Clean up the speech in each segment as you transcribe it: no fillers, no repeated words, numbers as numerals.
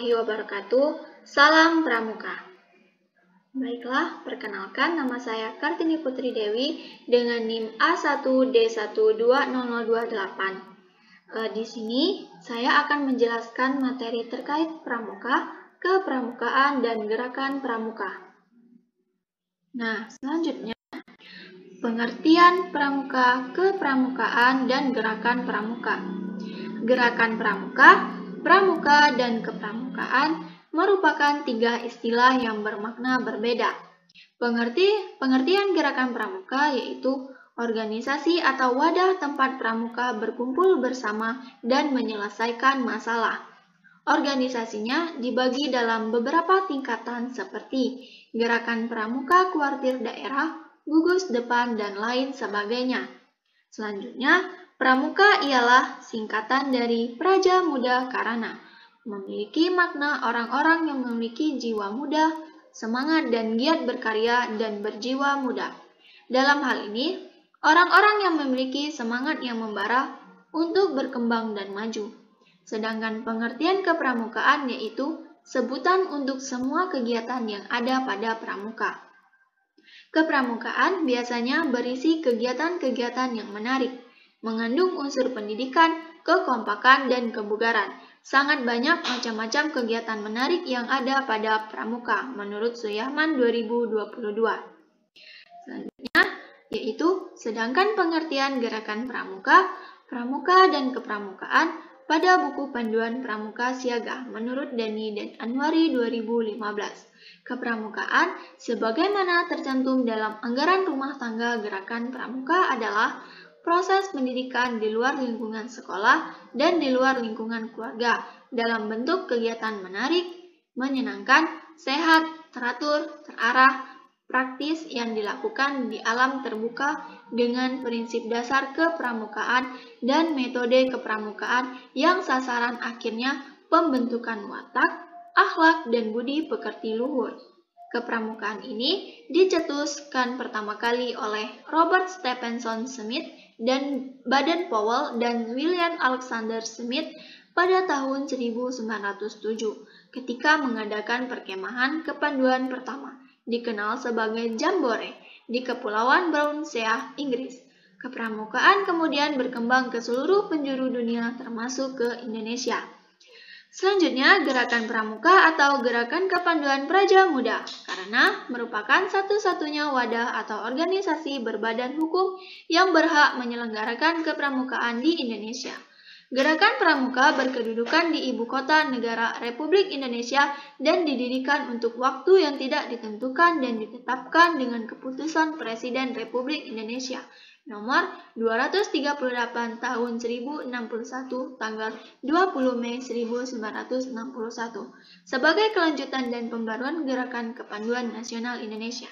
warahmatullahi wabarakatuh. Salam Pramuka. Baiklah, perkenalkan nama saya Kartini Putri Dewi dengan NIM A1D1200228. Di sini saya akan menjelaskan materi terkait pramuka, kepramukaan, dan gerakan pramuka. Nah, selanjutnya pengertian pramuka, kepramukaan, dan gerakan pramuka. Gerakan pramuka, pramuka, dan kepramukaan merupakan tiga istilah yang bermakna berbeda. Pengertian gerakan pramuka yaitu organisasi atau wadah tempat pramuka berkumpul bersama dan menyelesaikan masalah. Organisasinya dibagi dalam beberapa tingkatan seperti gerakan pramuka kuartir daerah, gugus depan, dan lain sebagainya. Selanjutnya, pramuka ialah singkatan dari Praja Muda Karana, memiliki makna orang-orang yang memiliki jiwa muda, semangat dan giat berkarya dan berjiwa muda. Dalam hal ini, orang-orang yang memiliki semangat yang membara untuk berkembang dan maju. Sedangkan pengertian kepramukaan yaitu sebutan untuk semua kegiatan yang ada pada pramuka. Kepramukaan biasanya berisi kegiatan-kegiatan yang menarik, mengandung unsur pendidikan, kekompakan, dan kebugaran. Sangat banyak macam-macam kegiatan menarik yang ada pada pramuka menurut Suyahman 2022. Selanjutnya, yaitu sedangkan pengertian gerakan pramuka, pramuka, dan kepramukaan pada buku Panduan Pramuka Siaga menurut Dani dan Anwari 2015. Kepramukaan sebagaimana tercantum dalam anggaran rumah tangga gerakan pramuka adalah proses pendidikan di luar lingkungan sekolah dan di luar lingkungan keluarga dalam bentuk kegiatan menarik, menyenangkan, sehat, teratur, terarah, praktis yang dilakukan di alam terbuka dengan prinsip dasar kepramukaan dan metode kepramukaan yang sasaran akhirnya pembentukan watak, akhlak, dan budi pekerti luhur. Kepramukaan ini dicetuskan pertama kali oleh Robert Stephenson Smith dan Baden Powell dan William Alexander Smith pada tahun 1907 ketika mengadakan perkemahan kepanduan pertama, dikenal sebagai Jambore, di Kepulauan Brownsea, Inggris. Kepramukaan kemudian berkembang ke seluruh penjuru dunia termasuk ke Indonesia. Selanjutnya, gerakan pramuka atau gerakan kepanduan Praja Muda, karena merupakan satu-satunya wadah atau organisasi berbadan hukum yang berhak menyelenggarakan kepramukaan di Indonesia. Gerakan pramuka berkedudukan di Ibu Kota Negara Republik Indonesia dan didirikan untuk waktu yang tidak ditentukan dan ditetapkan dengan keputusan Presiden Republik Indonesia nomor 238 tahun 1061 tanggal 20 Mei 1961 sebagai kelanjutan dan pembaruan Gerakan Kepanduan Nasional Indonesia.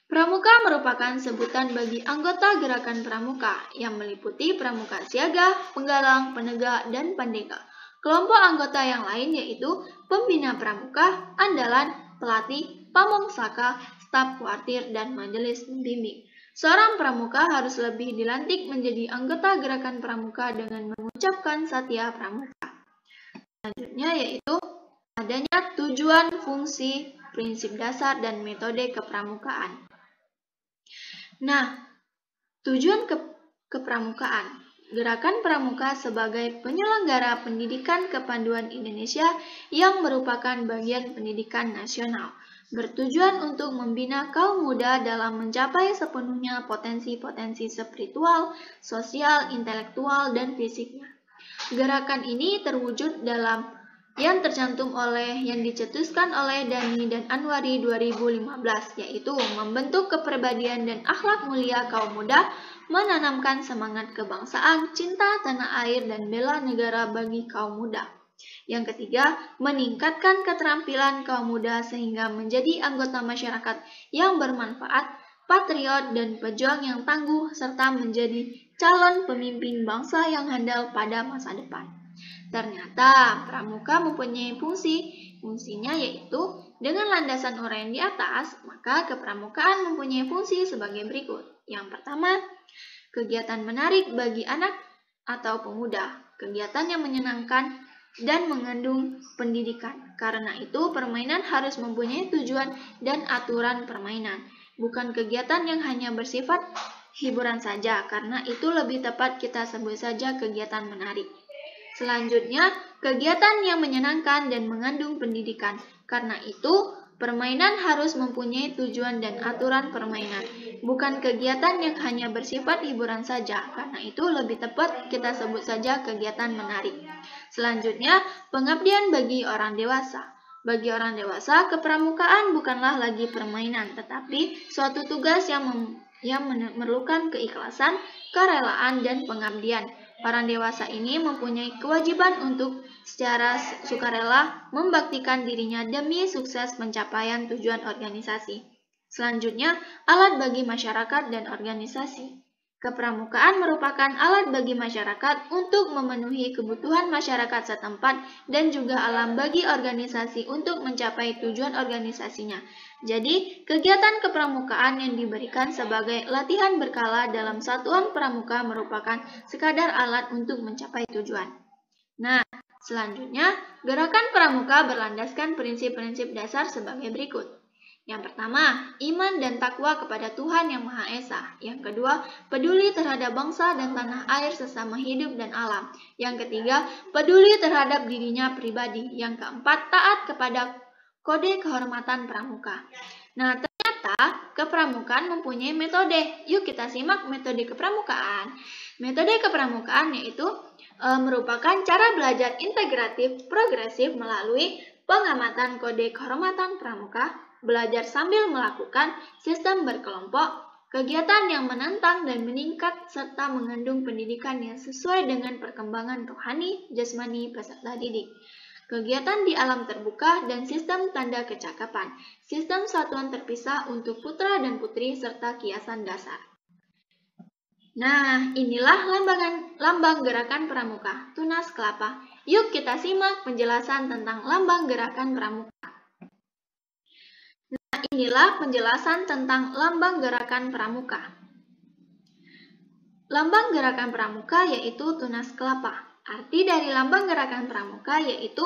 Pramuka merupakan sebutan bagi anggota gerakan pramuka yang meliputi pramuka siaga, penggalang, penegak, dan pandega. Kelompok anggota yang lain yaitu pembina pramuka, andalan, pelatih, pamongsaka, staf kuartir, dan majelis pembimbing. Seorang pramuka harus lebih dilantik menjadi anggota gerakan pramuka dengan mengucapkan Satya Pramuka. Selanjutnya yaitu adanya tujuan, fungsi, prinsip dasar, dan metode kepramukaan. Nah, tujuan kepramukaan. Gerakan Pramuka sebagai penyelenggara pendidikan kepanduan Indonesia yang merupakan bagian pendidikan nasional, bertujuan untuk membina kaum muda dalam mencapai sepenuhnya potensi-potensi spiritual, sosial, intelektual, dan fisiknya. Gerakan ini terwujud dalam yang tercantum yang dicetuskan oleh Dani dan Anwari 2015, yaitu membentuk kepribadian dan akhlak mulia kaum muda, menanamkan semangat kebangsaan, cinta tanah air, dan bela negara bagi kaum muda. Yang ketiga, meningkatkan keterampilan kaum muda sehingga menjadi anggota masyarakat yang bermanfaat, patriot, dan pejuang yang tangguh, serta menjadi calon pemimpin bangsa yang handal pada masa depan. Ternyata pramuka mempunyai fungsinya yaitu dengan landasan uraian di atas, maka kepramukaan mempunyai fungsi sebagai berikut. Yang pertama, kegiatan menarik bagi anak atau pemuda, kegiatan yang menyenangkan dan mengandung pendidikan. Karena itu, permainan harus mempunyai tujuan dan aturan permainan, bukan kegiatan yang hanya bersifat hiburan saja, karena itu lebih tepat kita sebut saja kegiatan menarik. Selanjutnya, kegiatan yang menyenangkan dan mengandung pendidikan. Karena itu, permainan harus mempunyai tujuan dan aturan permainan, bukan kegiatan yang hanya bersifat hiburan saja. Karena itu, lebih tepat kita sebut saja kegiatan menarik. Selanjutnya, pengabdian bagi orang dewasa. Bagi orang dewasa, kepramukaan bukanlah lagi permainan, tetapi suatu tugas yang memerlukan keikhlasan, kerelaan, dan pengabdian. Orang dewasa ini mempunyai kewajiban untuk secara sukarela membaktikan dirinya demi sukses pencapaian tujuan organisasi. Selanjutnya, alat bagi masyarakat dan organisasi. Kepramukaan merupakan alat bagi masyarakat untuk memenuhi kebutuhan masyarakat setempat dan juga alat bagi organisasi untuk mencapai tujuan organisasinya. Jadi, kegiatan kepramukaan yang diberikan sebagai latihan berkala dalam satuan pramuka merupakan sekadar alat untuk mencapai tujuan. Nah, selanjutnya, gerakan pramuka berlandaskan prinsip-prinsip dasar sebagai berikut. Yang pertama, iman dan takwa kepada Tuhan Yang Maha Esa. Yang kedua, peduli terhadap bangsa dan tanah air sesama hidup dan alam. Yang ketiga, peduli terhadap dirinya pribadi. Yang keempat, taat kepada kode kehormatan pramuka. Nah, ternyata kepramukaan mempunyai metode. Yuk kita simak metode kepramukaan. Metode kepramukaan yaitu merupakan cara belajar integratif progresif melalui pengamatan kode kehormatan pramuka, belajar sambil melakukan sistem berkelompok, kegiatan yang menantang dan meningkat, serta mengandung pendidikan yang sesuai dengan perkembangan rohani, jasmani peserta didik. Kegiatan di alam terbuka dan sistem tanda kecakapan, sistem satuan terpisah untuk putra dan putri, serta kiasan dasar. Nah, inilah lambang gerakan pramuka, tunas kelapa. Yuk kita simak penjelasan tentang lambang gerakan pramuka. Nah, inilah penjelasan tentang lambang gerakan pramuka. Lambang gerakan pramuka yaitu tunas kelapa. Arti dari lambang gerakan pramuka yaitu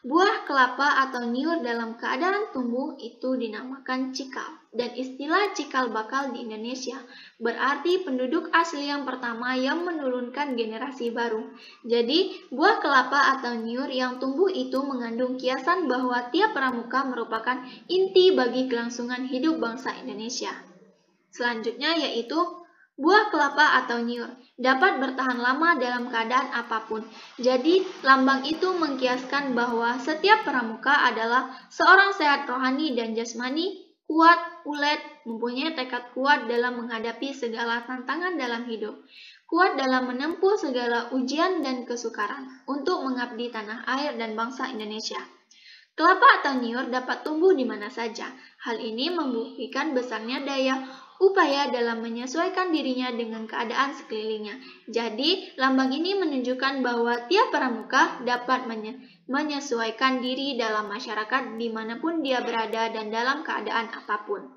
buah kelapa atau niur dalam keadaan tumbuh itu dinamakan cikal. Dan istilah cikal bakal di Indonesia berarti penduduk asli yang pertama yang menurunkan generasi baru. Jadi, buah kelapa atau niur yang tumbuh itu mengandung kiasan bahwa tiap pramuka merupakan inti bagi kelangsungan hidup bangsa Indonesia. Selanjutnya yaitu buah kelapa atau niur dapat bertahan lama dalam keadaan apapun. Jadi, lambang itu mengkiaskan bahwa setiap pramuka adalah seorang sehat rohani dan jasmani, kuat, ulet, mempunyai tekad kuat dalam menghadapi segala tantangan dalam hidup, kuat dalam menempuh segala ujian dan kesukaran untuk mengabdi tanah air dan bangsa Indonesia. Kelapa atau niur dapat tumbuh di mana saja. Hal ini membuktikan besarnya daya upaya dalam menyesuaikan dirinya dengan keadaan sekelilingnya. Jadi, lambang ini menunjukkan bahwa tiap pramuka dapat menyesuaikan diri dalam masyarakat dimanapun dia berada dan dalam keadaan apapun.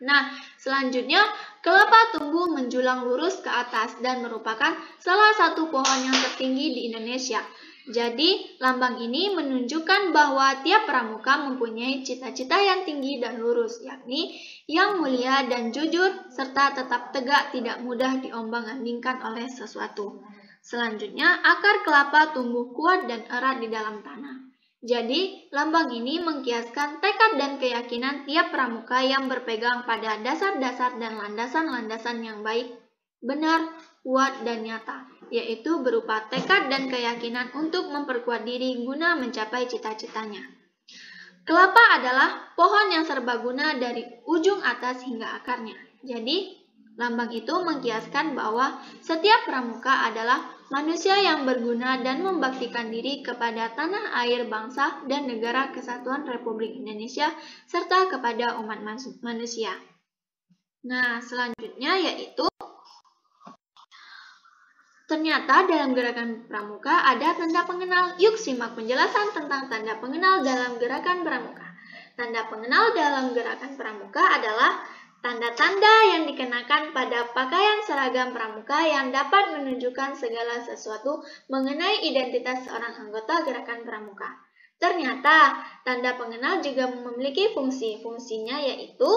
Nah, selanjutnya, kelapa tumbuh menjulang lurus ke atas dan merupakan salah satu pohon yang tertinggi di Indonesia. Jadi, lambang ini menunjukkan bahwa tiap pramuka mempunyai cita-cita yang tinggi dan lurus, yakni yang mulia dan jujur, serta tetap tegak tidak mudah diombang-ambingkan oleh sesuatu. Selanjutnya, akar kelapa tumbuh kuat dan erat di dalam tanah. Jadi, lambang ini mengkiaskan tekad dan keyakinan tiap pramuka yang berpegang pada dasar-dasar dan landasan-landasan yang baik, benar, kuat, dan nyata, yaitu berupa tekad dan keyakinan untuk memperkuat diri guna mencapai cita-citanya. Kelapa adalah pohon yang serbaguna dari ujung atas hingga akarnya. Jadi, lambang itu mengkiaskan bahwa setiap pramuka adalah manusia yang berguna dan membaktikan diri kepada tanah air, bangsa, dan negara kesatuan Republik Indonesia, serta kepada umat manusia. Nah, selanjutnya yaitu ternyata dalam gerakan pramuka ada tanda pengenal. Yuk simak penjelasan tentang tanda pengenal dalam gerakan pramuka. Tanda pengenal dalam gerakan pramuka adalah Tanda-tanda yang dikenakan pada pakaian seragam pramuka yang dapat menunjukkan segala sesuatu mengenai identitas seorang anggota gerakan pramuka. Ternyata, tanda pengenal juga memiliki fungsi. Fungsinya yaitu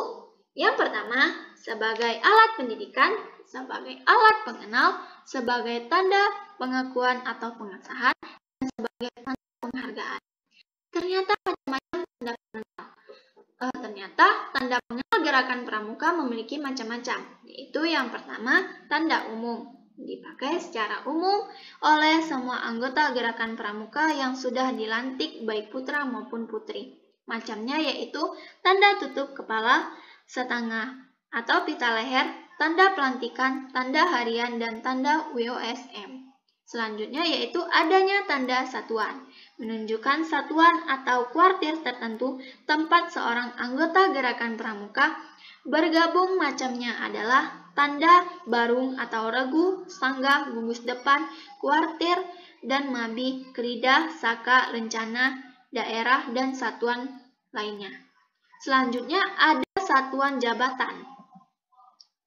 yang pertama, sebagai alat pendidikan, sebagai alat pengenal, sebagai tanda pengakuan atau pengesahan, dan sebagai tanda penghargaan. Ternyata macam-macam tanda pengenal. Ternyata tanda pengenal gerakan pramuka memiliki macam-macam, yaitu yang pertama, tanda umum. Dipakai secara umum oleh semua anggota gerakan pramuka yang sudah dilantik baik putra maupun putri. Macamnya yaitu tanda tutup kepala, setengah atau pita leher, tanda pelantikan, tanda harian, dan tanda WOSM. Selanjutnya yaitu adanya tanda satuan, menunjukkan satuan atau kuartir tertentu tempat seorang anggota gerakan pramuka bergabung. Macamnya adalah tanda barung atau regu, sangga, gugus depan, kuartir, dan mabi, kerida, saka, rencana, daerah, dan satuan lainnya. Selanjutnya ada satuan jabatan.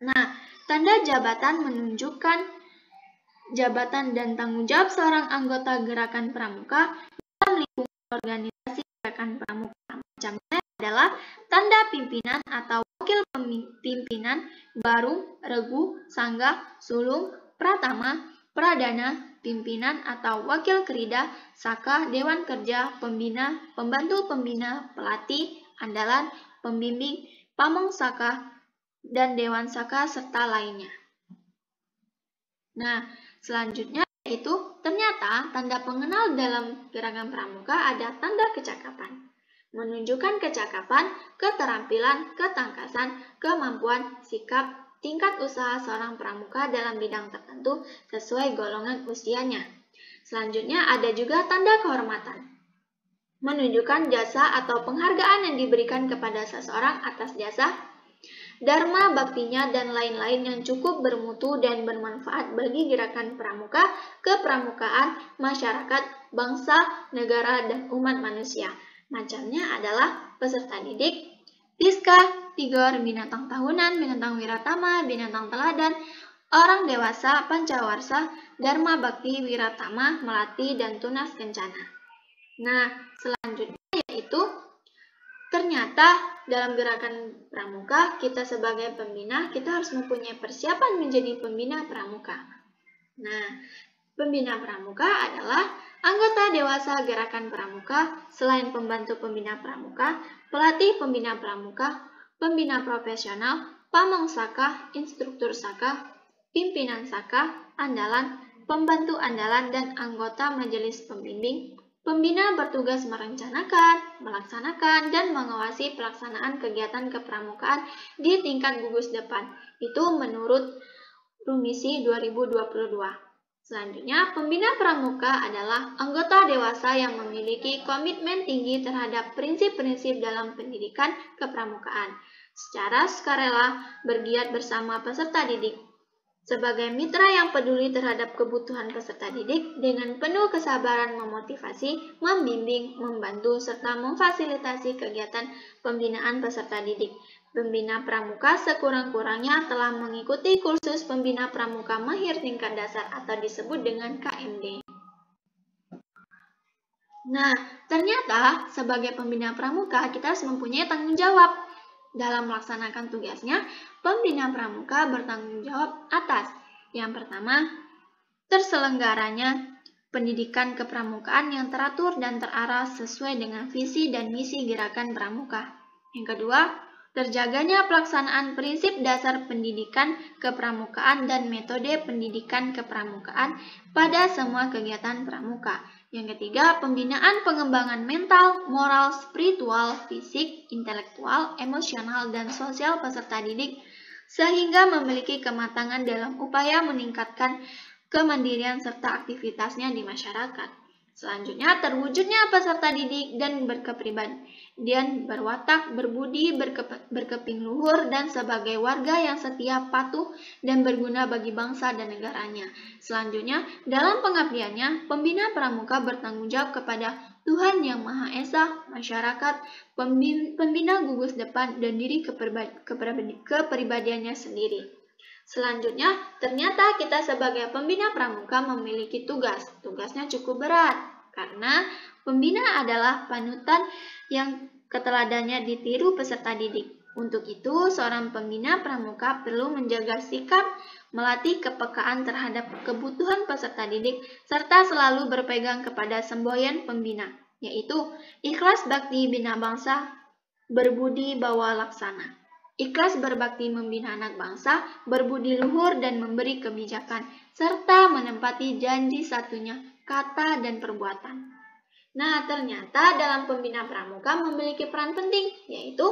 Nah, tanda jabatan menunjukkan jabatan dan tanggung jawab seorang anggota gerakan pramuka dalam lingkungan organisasi gerakan pramuka. Macamnya adalah tanda pimpinan atau wakil pimpinan, barung, regu, sangga, sulung, pratama, pradana, pimpinan atau wakil kerida, saka, dewan kerja, pembina, pembantu pembina, pelatih, andalan, pembimbing, pamong saka, dan dewan saka, serta lainnya. Nah, selanjutnya yaitu ternyata tanda pengenal dalam gerakan pramuka ada tanda kecakapan. Menunjukkan kecakapan, keterampilan, ketangkasan, kemampuan, sikap, tingkat usaha seorang pramuka dalam bidang tertentu sesuai golongan usianya. Selanjutnya ada juga tanda kehormatan. Menunjukkan jasa atau penghargaan yang diberikan kepada seseorang atas jasa, dharma, baktinya, dan lain-lain yang cukup bermutu dan bermanfaat bagi gerakan pramuka, kepramukaan, masyarakat, bangsa, negara, dan umat manusia. Macamnya adalah peserta didik, piska, tigor, binatang tahunan, binatang wiratama, binatang teladan, orang dewasa, pancawarsa, dharma, bakti, wiratama, melati, dan tunas kencana. Nah, selanjutnya yaitu ternyata dalam gerakan pramuka, kita sebagai pembina, kita harus mempunyai persiapan menjadi pembina pramuka. Nah, pembina pramuka adalah anggota dewasa gerakan pramuka, selain pembantu pembina pramuka, pelatih pembina pramuka, pembina profesional, pamong saka, instruktur saka, pimpinan saka, andalan, pembantu andalan, dan anggota majelis pembimbing. Pembina bertugas merencanakan, melaksanakan, dan mengawasi pelaksanaan kegiatan kepramukaan di tingkat gugus depan. Itu menurut Rumisi 2022. Selanjutnya, pembina pramuka adalah anggota dewasa yang memiliki komitmen tinggi terhadap prinsip-prinsip dalam pendidikan kepramukaan, secara sukarela bergiat bersama peserta didik. Sebagai mitra yang peduli terhadap kebutuhan peserta didik, dengan penuh kesabaran memotivasi, membimbing, membantu, serta memfasilitasi kegiatan pembinaan peserta didik. Pembina pramuka sekurang-kurangnya telah mengikuti kursus pembina pramuka mahir tingkat dasar atau disebut dengan KMD. Nah, ternyata sebagai pembina pramuka kita harus mempunyai tanggung jawab. Dalam melaksanakan tugasnya, pembina pramuka bertanggung jawab atas yang pertama, terselenggaranya pendidikan kepramukaan yang teratur dan terarah sesuai dengan visi dan misi gerakan pramuka. Yang kedua, terjaganya pelaksanaan prinsip dasar pendidikan kepramukaan dan metode pendidikan kepramukaan pada semua kegiatan pramuka. Yang ketiga, pembinaan pengembangan mental, moral, spiritual, fisik, intelektual, emosional, dan sosial peserta didik sehingga memiliki kematangan dalam upaya meningkatkan kemandirian serta aktivitasnya di masyarakat. Selanjutnya, terwujudnya peserta didik dan berkepribadian berwatak, berbudi, berkeping luhur, dan sebagai warga yang setia, patuh, dan berguna bagi bangsa dan negaranya. Selanjutnya, dalam pengabdiannya, pembina pramuka bertanggung jawab kepada Tuhan Yang Maha Esa, masyarakat, pembina gugus depan, dan diri kepribadiannya sendiri. Selanjutnya, ternyata kita sebagai pembina pramuka memiliki tugas. Tugasnya cukup berat, karena pembina adalah panutan yang keteladannya ditiru peserta didik. Untuk itu, seorang pembina pramuka perlu menjaga sikap, melatih kepekaan terhadap kebutuhan peserta didik, serta selalu berpegang kepada semboyan pembina, yaitu ikhlas bakti bina bangsa, berbudi bawa laksana. Ikhlas berbakti membina anak bangsa, berbudi luhur dan memberi kebijakan, serta menempati janji satunya, kata dan perbuatan. Nah, ternyata dalam pembina pramuka memiliki peran penting, yaitu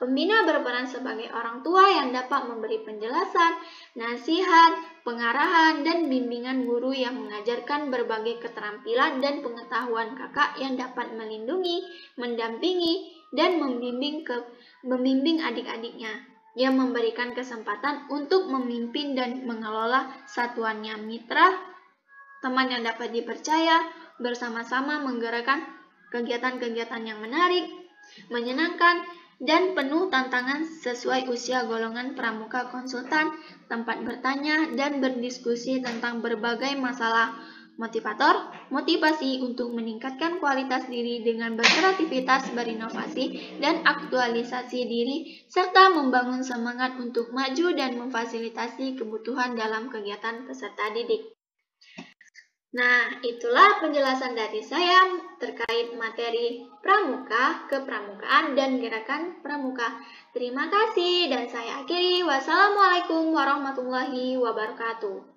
pembina berperan sebagai orang tua yang dapat memberi penjelasan, nasihat, pengarahan, dan bimbingan guru yang mengajarkan berbagai keterampilan dan pengetahuan kakak yang dapat melindungi, mendampingi, dan membimbing adik-adiknya, yang memberikan kesempatan untuk memimpin dan mengelola satuannya mitra, teman yang dapat dipercaya, bersama-sama menggerakkan kegiatan-kegiatan yang menarik, menyenangkan, dan penuh tantangan sesuai usia golongan pramuka konsultan, tempat bertanya dan berdiskusi tentang berbagai masalah motivator, motivasi untuk meningkatkan kualitas diri dengan berkreativitas, berinovasi, dan aktualisasi diri, serta membangun semangat untuk maju dan memfasilitasi kebutuhan dalam kegiatan peserta didik. Nah, itulah penjelasan dari saya terkait materi pramuka, kepramukaan, dan gerakan pramuka. Terima kasih dan saya akhiri. Wassalamualaikum warahmatullahi wabarakatuh.